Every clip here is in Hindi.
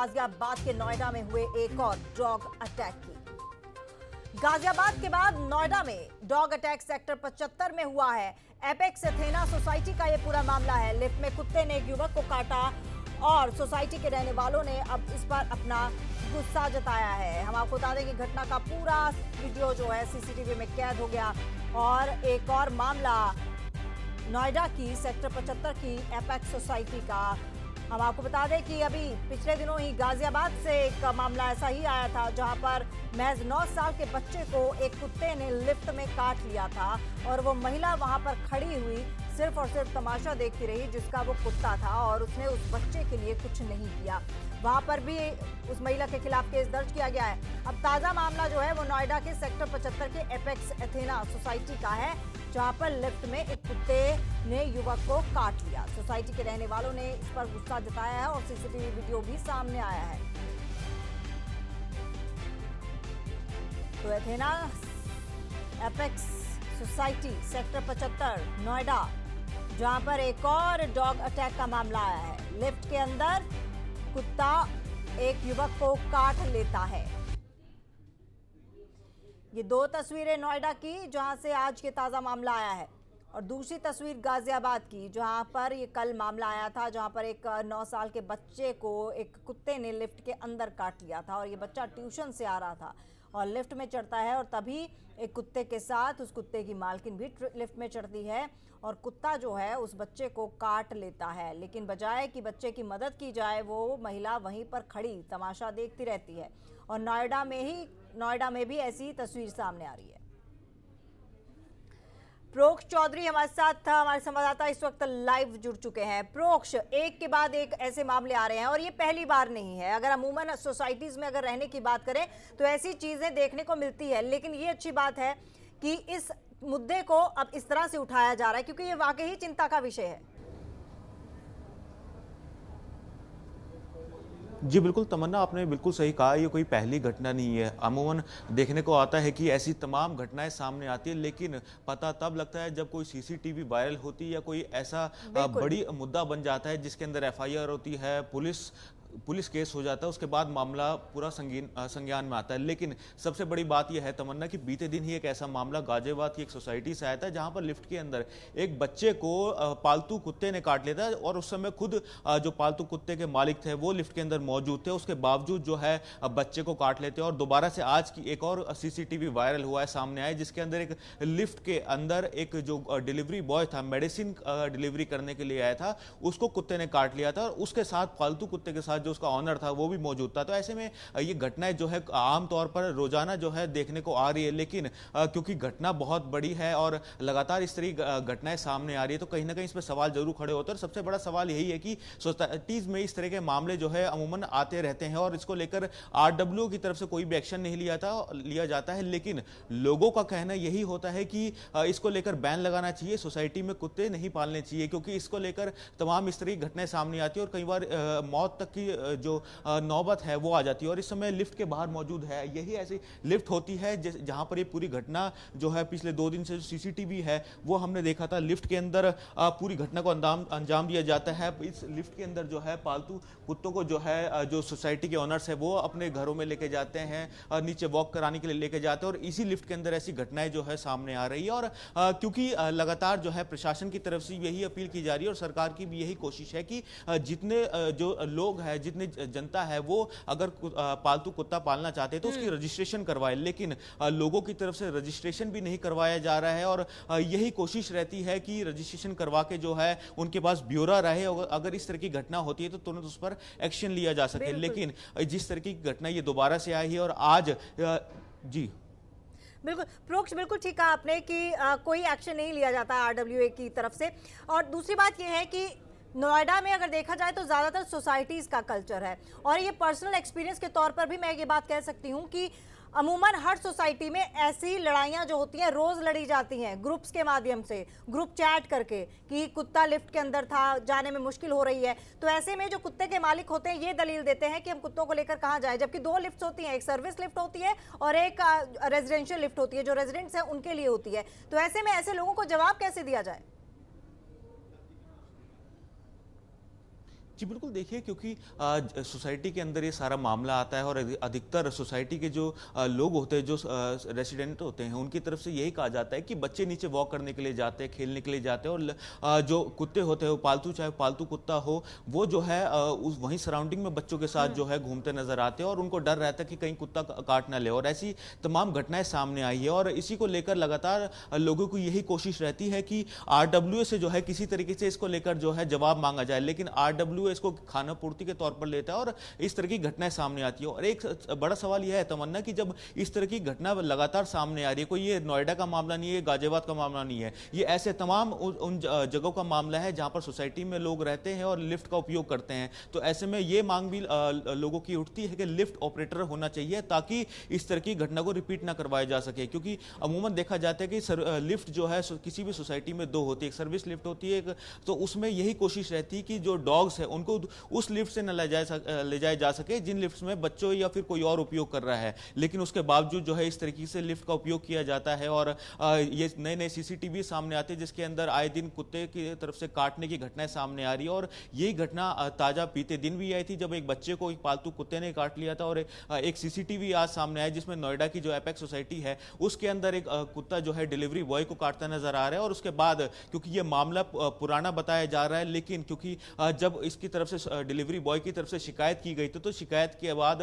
गाजियाबाद के नोएडा में हुए एक और डॉग अटैक की। गाजियाबाद के बाद नोएडा में डॉग अटैक सेक्टर 75 में हुआ है। एपेक्स एथेना सोसाइटी का यह पूरा मामला है। लिफ्ट में कुत्ते ने एक युवक को काटा और सोसाइटी के रहने वालों ने अब इस पर अपना गुस्सा जताया है। हम आपको बता दें कि घटना का पूरा वीडियो जो है सीसीटीवी में कैद हो गया। और एक और मामला नोएडा की सेक्टर 75 की एपेक्स सोसाइटी का। हम आपको बता दें कि अभी पिछले दिनों ही गाजियाबाद से एक मामला ऐसा ही आया था, जहां पर महज 9 साल के बच्चे को एक कुत्ते ने लिफ्ट में काट लिया था और वो महिला वहां पर खड़ी हुई सिर्फ और सिर्फ तमाशा देखती रही, जिसका वो कुत्ता था, और उसने उस बच्चे के लिए कुछ नहीं किया। वहां पर भी उस महिला के खिलाफ केस दर्ज किया गया है। अब ताजा मामला जो है वो नोएडा के सेक्टर 75 के एपेक्स एथेना सोसाइटी का है, जहां पर लिफ्ट में एक कुत्ते ने युवक को काट लिया। सोसाइटी के रहने वालों ने इस पर गुस्सा जताया है और सीसीटीवी वीडियो भी सामने आया है। तो Athena apex society sector 75 Noida, जहां पर एक और डॉग अटैक का मामला आया है। लिफ्ट के अंदर कुत्ता एक युवक को काट लेता है। ये दो तस्वीरें नोएडा की, जहां से आज के ताजा मामला आया है, और दूसरी तस्वीर गाजियाबाद की, जहां पर ये कल मामला आया था, जहां पर एक 9 साल के बच्चे को एक कुत्ते ने लिफ्ट के अंदर काट लिया था। और ये बच्चा ट्यूशन से आ रहा था और लिफ्ट में चढ़ता है, और तभी एक कुत्ते के साथ उस कुत्ते की मालकिन भी लिफ्ट में चढ़ती है और कुत्ता जो है उस बच्चे को काट लेता है। लेकिन बजाय कि बच्चे की मदद की जाए, वो महिला वहीं पर खड़ी तमाशा देखती रहती है। और नोएडा में भी ऐसी तस्वीर सामने आ रही है। प्रोक्ष चौधरी हमारे साथ था, हमारे संवाददाता इस वक्त लाइव जुड़ चुके हैं। प्रोक्ष, एक के बाद एक ऐसे मामले आ रहे हैं और ये पहली बार नहीं है। अगर अमूमन सोसाइटीज में अगर रहने की बात करें तो ऐसी चीजें देखने को मिलती है, लेकिन ये अच्छी बात है कि इस मुद्दे को अब इस तरह से उठाया जा रहा है, क्योंकि ये वाकई ही चिंता का विषय है। जी बिल्कुल तमन्ना, आपने बिल्कुल सही कहा। ये कोई पहली घटना नहीं है। अमूमन देखने को आता है कि ऐसी तमाम घटनाएं सामने आती है, लेकिन पता तब लगता है जब कोई सीसीटीवी वायरल होती है या कोई ऐसा बड़ी मुद्दा बन जाता है जिसके अंदर एफआईआर होती है, पुलिस केस हो जाता है, उसके बाद मामला पूरा संज्ञान में आता है। लेकिन सबसे बड़ी बात यह है तमन्ना कि बीते दिन ही एक ऐसा मामला गाजियाबाद की एक सोसाइटी से आया था, जहां पर लिफ्ट के अंदर एक बच्चे को पालतू कुत्ते ने काट लिया था, और उस समय खुद जो पालतू कुत्ते के मालिक थे वो लिफ्ट के अंदर मौजूद थे। उसके बावजूद जो है बच्चे को काट लेते। और दोबारा से आज की एक और सीसीटीवी वायरल हुआ है, सामने आया, जिसके अंदर एक लिफ्ट के अंदर एक जो डिलीवरी बॉय था, मेडिसिन डिलीवरी करने के लिए आया था, उसको कुत्ते ने काट लिया था, और उसके साथ फालतू कुत्ते के साथ जो उसका ऑनर था वो भी मौजूद था। तो ऐसे में ये घटनाएं जो है आमतौर पर रोजाना जो है देखने को आ रही है, लेकिन क्योंकि घटना बहुत बड़ी है और लगातार इस तरह घटनाएं सामने आ रही है, तो कहीं ना कहीं इस पर सवाल जरूर खड़े होते हैं। और सबसे बड़ा सवाल यही है कि सोसाइटीज में इस तरह के मामले जो है अमूमन आते रहते हैं, और इसको लेकर आरडब्ल्यू की तरफ से कोई भी एक्शन नहीं लिया जाता है। लेकिन लोगों का कहना यही होता है कि इसको लेकर बैन लगाना चाहिए, सोसाइटी में कुत्ते नहीं पालने चाहिए, क्योंकि इसको लेकर तमाम इस तरह की घटनाएं सामने आती है और कई बार मौत तक की जो नौबत है वो आ जाती है। और इस समय लिफ्ट के बाहर मौजूद है, यही ऐसी लिफ्ट होती है जहां पर ये पूरी घटना जो है पिछले 2 दिन से जो सीसीटीवी है वो हमने देखा था। लिफ्ट के अंदर पूरी घटना को अंजाम दिया जाता है। इस लिफ्ट के अंदर जो है पालतू कुत्तों को जो है जो सोसाइटी के ओनर्स है वो अपने घरों में लेके जाते हैं, नीचे वॉक कराने के लिए लेके जाते हैं, और इसी लिफ्ट के अंदर ऐसी घटनाएं जो है सामने आ रही है। और क्योंकि लगातार जो है प्रशासन की तरफ से यही अपील की जा रही है और सरकार की भी यही कोशिश है कि जितने जो लोग हैं, जितने जनता है, वो अगर पालतू कुत्ता पालना चाहते हैं तो उसकी रजिस्ट्रेशन करवाए, लेकिन लोगों की तरफ से रजिस्ट्रेशन भी नहीं करवाया जा रहा है। और यही कोशिश रहती है कि रजिस्ट्रेशन करवा के जो है उनके पास ब्यौरा रहे, अगर इस तरह की घटना होती है तो तुरंत उस पर एक्शन लिया जा सके। लेकिन जिस तरह की घटना ये दोबारा से आई है और आज जी बिल्कुल प्रोक्ष, बिल्कुल ठीक कहा आपने कि कोई एक्शन नहीं लिया जाता आरडब्ल्यूए की तरफ से। और दूसरी बात यह है कि नोएडा में अगर देखा जाए तो ज़्यादातर सोसाइटीज़ का कल्चर है, और ये पर्सनल एक्सपीरियंस के तौर पर भी मैं ये बात कह सकती हूँ कि अमूमन हर सोसाइटी में ऐसी लड़ाइयाँ जो होती हैं रोज़ लड़ी जाती हैं, ग्रुप्स के माध्यम से, ग्रुप चैट करके, कि कुत्ता लिफ्ट के अंदर था, जाने में मुश्किल हो रही है। तो ऐसे में जो कुत्ते के मालिक होते हैं ये दलील देते हैं कि हम कुत्तों को लेकर कहाँ जाए, जबकि 2 लिफ्ट होती हैं, एक सर्विस लिफ्ट होती है और एक रेजिडेंशियल लिफ्ट होती है, जो रेजिडेंट्स हैं उनके लिए होती है। तो ऐसे में ऐसे लोगों को जवाब कैसे दिया जाए? जी बिल्कुल, देखिए क्योंकि सोसाइटी के अंदर ये सारा मामला आता है और अधिकतर सोसाइटी के जो लोग होते हैं, जो रेसिडेंट होते हैं, उनकी तरफ से यही कहा जाता है कि बच्चे नीचे वॉक करने के लिए जाते हैं, खेलने के लिए जाते हैं और जो कुत्ते होते हैं वो पालतू, चाहे पालतू कुत्ता हो, वो जो है उस वहीं सराउंडिंग में बच्चों के साथ जो है घूमते नजर आते हैं और उनको डर रहता है कि कहीं कुत्ता काट ना ले, और ऐसी तमाम घटनाएं सामने आई है। और इसी को लेकर लगातार लोगों को यही कोशिश रहती है कि आरडब्ल्यूए से जो है किसी तरीके से इसको लेकर जो है जवाब मांगा जाए, लेकिन आरडब्ल्यूए इसको खाना पूर्ति के तौर पर लेता है और इस तरह की घटनाएं सामने आती है। और एक बड़ा सवाल यह है तमन्ना कि जब इस तरह की घटना लगातार सामने आ रही है, कोई ये नोएडा का मामला नहीं है, गाजियाबाद का मामला नहीं है, ये ऐसे तमाम उन जगहों का मामला है जहां पर सोसाइटी में लोग रहते हैं और लिफ्ट का उपयोग करते हैं। तो ऐसे में ये मांग भी लोगों की उठती है कि लिफ्ट ऑपरेटर होना चाहिए ताकि इस तरह की घटना को रिपीट ना करवाया जा सके, क्योंकि अमूमन देखा जाता है कि लिफ्ट जो है किसी भी सोसाइटी में दो होती है, एक सर्विस लिफ्ट होती है, तो उसमें यही कोशिश रहती है कि जो डॉग्स है उनको उस लिफ्ट से न ले जाया जा सके जिन लिफ्ट में बच्चों या फिर कोई और उपयोग कर रहा है, लेकिन उसके बावजूद जो है इस तरीके से लिफ्ट का उपयोग किया जाता है। और ये नए नए सीसीटीवी सामने आते हैं जिसके अंदर आए दिन कुत्ते की तरफ से काटने की घटनाएं सामने आ रही है। और यही घटना ताजा बीते दिन भी आई थी जब एक बच्चे को एक पालतू कुत्ते ने काट लिया था। और एक सीसीटीवी आज सामने आया जिसमें नोएडा की जो एपेक्स सोसाइटी है उसके अंदर एक कुत्ता जो है डिलीवरी बॉय को काटता नजर आ रहा है। और उसके बाद क्योंकि ये मामला पुराना बताया जा रहा है, लेकिन क्योंकि जब इसकी तरफ से डिलीवरी बॉय की तरफ से शिकायत की गई तो शिकायत के बाद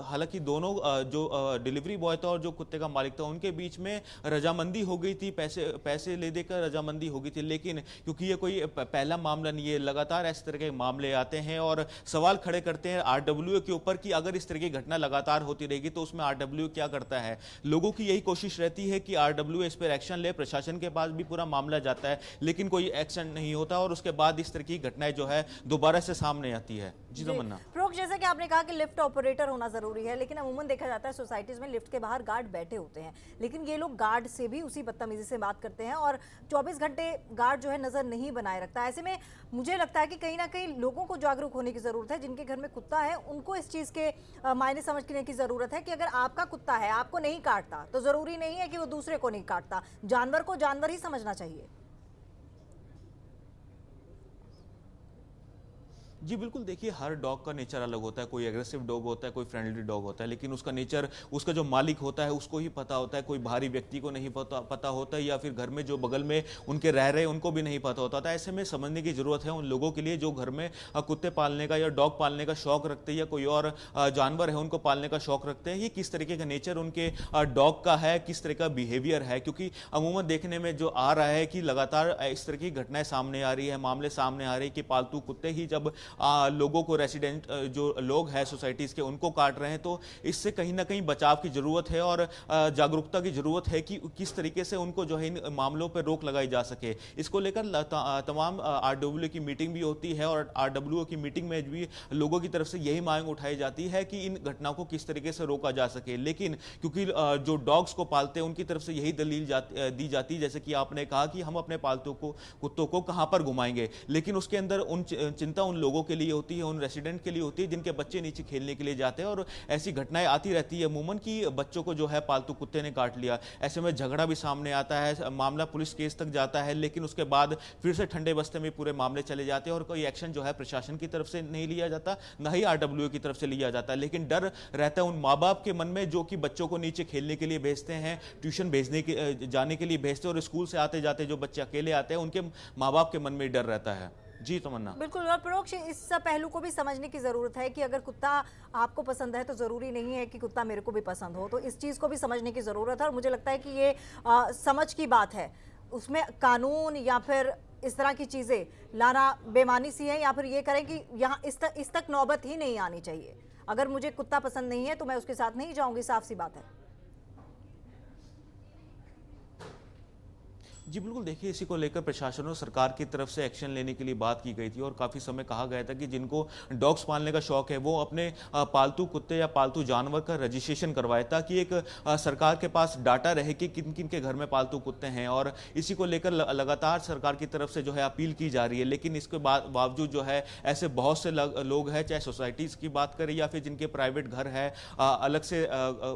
हालांकि दोनों जो डिलीवरी बॉय था और जो कुत्ते का मालिक था उनके बीच में रजामंदी हो गई थी, पैसे ले देकर रजामंदी हो गई थी। लेकिन क्योंकि ये कोई पहला मामला नहीं है, लगातार इस तरह के मामले आते हैं और सवाल खड़े करते हैं आरडब्ल्यूए के ऊपर कि अगर इस तरह की घटना लगातार होती रहेगी तो उसमें आरडब्ल्यूए क्या करता है। लोगों की यही कोशिश रहती है कि आरडब्ल्यूए इस पर एक्शन ले, प्रशासन के पास भी पूरा मामला जाता है लेकिन कोई एक्शन नहीं होता और उसके बाद इस तरह की घटनाएं जो है दोबारा से सामने आती है। जी तमन्ना। प्रोक, जैसे कि आपने कहा कि लिफ्ट ऑपरेटर होना जरूरी है, लेकिन अमूमन देखा जाता है सोसाइटीज में लिफ्ट के बाहर गार्ड बैठे होते हैं, लेकिन ये लोग गार्ड से भी उसी बदतमीजी से बात करते हैं और 24 घंटे गार्ड जो है नजर नहीं बनाए रखता। ऐसे में मुझे लगता है कि कहीं ना कहीं लोगों को जागरूक होने की जरूरत है, जिनके घर में कुत्ता है उनको इस चीज के मायने समझने की जरूरत है कि अगर आपका कुत्ता है, आपको नहीं काटता तो जरूरी नहीं है कि वो दूसरे को नहीं काटता। जानवर को जानवर ही समझना चाहिए। जी बिल्कुल, देखिए हर डॉग का नेचर अलग होता है, कोई एग्रेसिव डॉग होता है, कोई फ्रेंडली डॉग होता है, लेकिन उसका नेचर उसका जो मालिक होता है उसको ही पता होता है, कोई बाहरी व्यक्ति को नहीं पता होता है या फिर घर में जो बगल में उनके रह रहे हैं उनको भी नहीं पता होता था। ऐसे में समझने की जरूरत है उन लोगों के लिए जो घर में कुत्ते पालने का या डॉग पालने का शौक रखते हैं या कोई और जानवर है उनको पालने का शौक रखते हैं, ये किस तरीके का नेचर उनके डॉग का है, किस तरह का बिहेवियर है। क्योंकि अमूमन देखने में जो आ रहा है कि लगातार इस तरह की घटनाएं सामने आ रही है, मामले सामने आ रहे हैं कि पालतू कुत्ते ही जब लोगों को, रेसिडेंट जो लोग हैं सोसाइटीज के, उनको काट रहे हैं, तो इससे कहीं ना कहीं बचाव की जरूरत है और जागरूकता की जरूरत है कि किस तरीके से उनको जो है इन मामलों पर रोक लगाई जा सके। इसको लेकर तमाम आरडब्ल्यूए की मीटिंग भी होती है और आरडब्ल्यूए की मीटिंग में भी लोगों की तरफ से यही मांग उठाई जाती है कि इन घटनाओं को किस तरीके से रोका जा सके। लेकिन क्योंकि जो डॉग्स को पालते हैं उनकी तरफ से यही दलील दी जाती है, जैसे कि आपने कहा कि हम अपने पालतू कुत्तों को कहां पर घुमाएंगे, लेकिन उसके अंदर चिंता उन लोगों के लिए होती है, उन रेसिडेंट के लिए होती है जिनके बच्चे नीचे खेलने के लिए जाते हैं। और ऐसी घटनाएं आती रहती है अमूमन कि बच्चों को जो है पालतू कुत्ते ने काट लिया। ऐसे में झगड़ा भी सामने आता है, मामला पुलिस केस तक जाता है, लेकिन उसके बाद फिर से ठंडे बस्ते में पूरे मामले चले जाते हैं और कोई एक्शन जो है प्रशासन की तरफ से नहीं लिया जाता, ना ही आरडब्ल्यूए की तरफ से लिया जाता है। लेकिन डर रहता है उन माँ बाप के मन में जो कि बच्चों को नीचे खेलने के लिए भेजते हैं, ट्यूशन जाने के लिए भेजते हैं और स्कूल से आते जाते जो बच्चे अकेले आते हैं उनके माँ बाप के मन में डर रहता है। जी तमन्ना। बिल्कुल, और परोक्ष इस पहलू को भी समझने की जरूरत है कि अगर कुत्ता आपको पसंद है तो जरूरी नहीं है कि कुत्ता मेरे को भी पसंद हो, तो इस चीज को भी समझने की जरूरत है। और मुझे लगता है कि ये समझ की बात है, उसमें कानून या फिर इस तरह की चीजें लाना बेमानी सी है, या फिर ये करें कि यहाँ इस तक नौबत ही नहीं आनी चाहिए। अगर मुझे कुत्ता पसंद नहीं है तो मैं उसके साथ नहीं जाऊंगी, साफ सी बात है। जी बिल्कुल, देखिए इसी को लेकर प्रशासन और सरकार की तरफ से एक्शन लेने के लिए बात की गई थी और काफ़ी समय कहा गया था कि जिनको डॉग्स पालने का शौक है वो अपने पालतू कुत्ते या पालतू जानवर का रजिस्ट्रेशन करवाए, ताकि एक सरकार के पास डाटा रहे कि किन किन के घर में पालतू कुत्ते हैं। और इसी को लेकर लगातार सरकार की तरफ से जो है अपील की जा रही है, लेकिन इसके बावजूद जो है ऐसे बहुत से लोग हैं, चाहे सोसाइटीज़ की बात करें या फिर जिनके प्राइवेट घर है, अलग से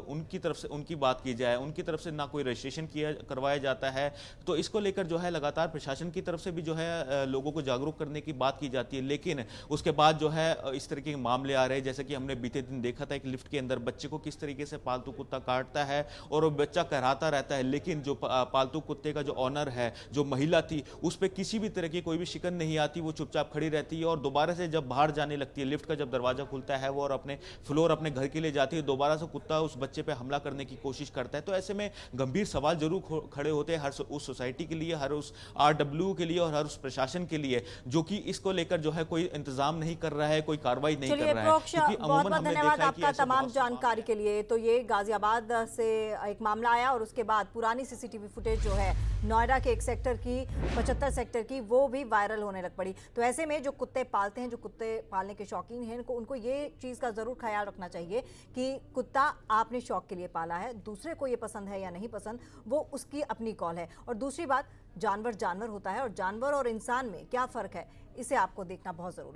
उनकी तरफ से उनकी बात की जाए, उनकी तरफ से ना कोई रजिस्ट्रेशन करवाया जाता है। तो इसको लेकर जो है लगातार प्रशासन की तरफ से भी जो है लोगों को जागरूक करने की बात की जाती है, लेकिन उसके बाद जो है इस तरीके के मामले आ रहे हैं। जैसे कि हमने बीते दिन देखा था एक लिफ्ट के अंदर बच्चे को किस तरीके से पालतू कुत्ता काटता है और वो बच्चा कराता रहता है, लेकिन जो पालतू कुत्ते का जो ऑनर है, जो महिला थी, उस पर किसी भी तरह की कोई भी शिकन नहीं आती, वो चुपचाप खड़ी रहती है और दोबारा से जब बाहर जाने लगती है, लिफ्ट का जब दरवाजा खुलता है वो और अपने फ्लोर अपने घर के लिए जाती है, दोबारा से कुत्ता उस बच्चे पे हमला करने की कोशिश करता है। तो ऐसे में गंभीर सवाल जरूर खड़े होते हैं हर उस सोसाइटी के लिए, हर उस आरडब्ल्यू के लिए और हर उस प्रशासन के लिए, जो कि इसको लेकर जो है कोई इंतजाम नहीं कर रहा है, कोई कार्रवाई नहीं कर रहा है। बहुत बहुत धन्यवाद आपका तमाम जानकारी के लिए। तो ये गाजियाबाद से एक मामला आया और उसके बाद पुरानी सीसीटीवी फुटेज जो है नोएडा के एक सेक्टर की, 75 सेक्टर की, वो भी वायरल होने लग पड़ी। तो ऐसे में जो कुत्ते पालते हैं, जो कुत्ते पालने के शौकीन हैं, उनको ये चीज़ का ज़रूर ख्याल रखना चाहिए कि कुत्ता आपने शौक के लिए पाला है, दूसरे को ये पसंद है या नहीं पसंद, वो उसकी अपनी कॉल है। और दूसरी बात, जानवर जानवर होता है और जानवर और इंसान में क्या फ़र्क है, इसे आपको देखना बहुत ज़रूरी है।